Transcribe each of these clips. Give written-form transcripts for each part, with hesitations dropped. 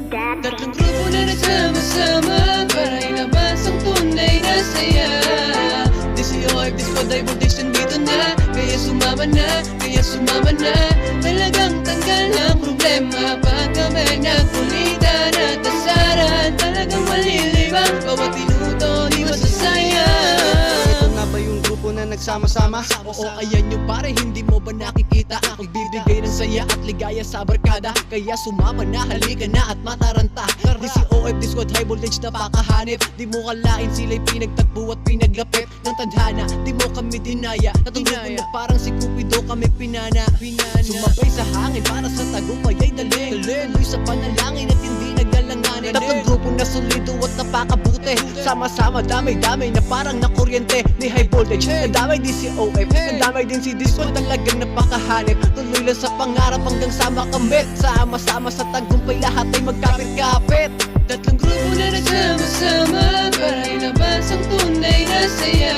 Tatlong grupo na nagsama-sama para ilabas ang tunay na saya. DCOF, Disco Divertation dito na, kaya sumama na, talagang tanggal ang problema. Pag kami nagkulitan at asaran, talagang malilibang bawat minuto di masasayang. Ito nga ba yung grupo na nagsama-sama? Oo, ayan yung pare, hindi mo ba nakikita? Magbibigay ng saya at ligaya sa barkada, kaya sumama na, halika na at mataranta. DCOF, Disco High Voltage na pakahanip. Di mo kalain sila'y pinagtagpo at pinaglapit ng tadhana. Di mo kami dinaya, natulungan na parang si Cupido kami pinana. Sumabay sa hangin para sa tagumpay ay daling. Tuloy sa panalangin at hindi naglalanganin. Tatlong grupo na solido at napakabuti, sama-sama damay-damay na parang nakuryente ni High Voltage. Nadamay din si OF, nadamay din si Disco, talagang napakahanip. Tuloy lang sa pangarap hanggang sa makamit. Sama-sama sa tagumpay lahat ay magkapit-kapit. Tatlong grupo na nagsama-sama para ilabas ang tunay na saya.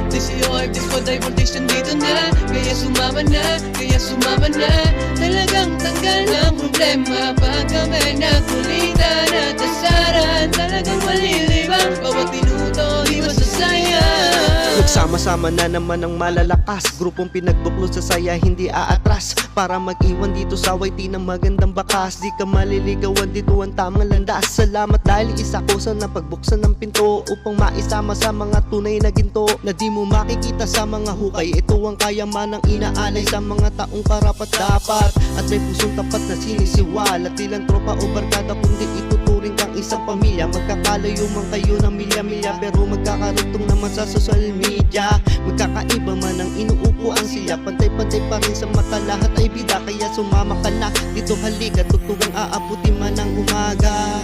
DCOF, Disco Divertation dito na, kaya sumama na, talagang tanggal ang problema. Pag kami nagkulitan at asaran, talagang malilibang bawat minuto di masasayang. Nagsama-sama na naman ang malalakas, grupong pinagbuklo sa saya hindi aatras, para mag-iwan dito sa YT ng magandang bakas. Di ka maliligawan dito ang tamang landas. Salamat dahil isa ko sa napagbuksan ng pinto, upang maisama sa mga tunay na ginto na di mo makikita sa mga hukay. Ito ang kayamanang inaalay sa mga taong karapat-dapat, at may pusong tapat na sinisiwala. Tilang tropa o barkada kundi ituturing kang isang pamilya. Magkakalayo man kayo ng milya-milya, pero magkakarugtong naman sa social media. Magkakaiba man ang inuupuan sila, pantay-pantay pa rin sa mata, lahat ay bida. Kaya sumama ka na dito, halika, tutugang aabutin man ang umaga.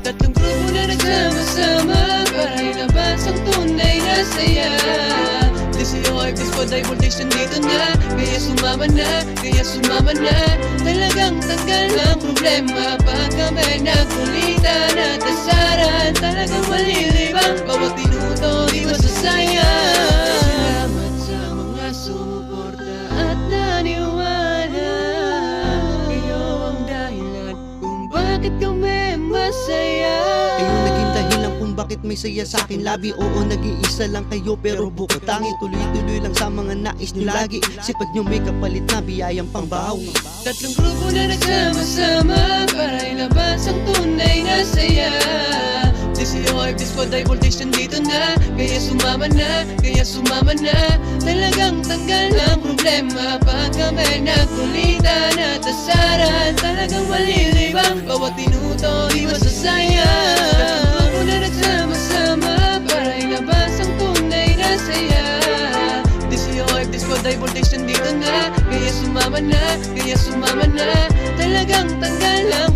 Tatlong grupo na nagsama-sama para ilabas ang tunay na saya. DCOF, Disco Divertation dito na, kaya sumama na, talagang tanggal ang problema. Pag kami nagkulitan at asaran, talagang malilibang bawat minuto di masasayang. Salamat sa mga sumuporta at naniwala. Kayo ang dahilan kung bakit kami masaya. Kayo naging dahilan kung bakit may saya sa akin labi. Oo, nag-iisa lang kayo pero bukod tangi. Tuloy-tuloy lang sa mga nais nyo lagi. Sipag nyo may kapalit na biyayang pangbawi. Tatlong grupo na nagsama-sama para ilabas ang tunay na saya. DCOF, Disco Divertation dito na, kaya sumama na, talagang tanggal ang problema. Pag kami nagkulitan at asaran, talagang malilibang bawat minuto di masasayang. Tatlong grupo na nagsama-sama para ilabas ang tunay na saya. DCOF, Disco Divertation dito na, kaya sumama na, talagang tanggal ang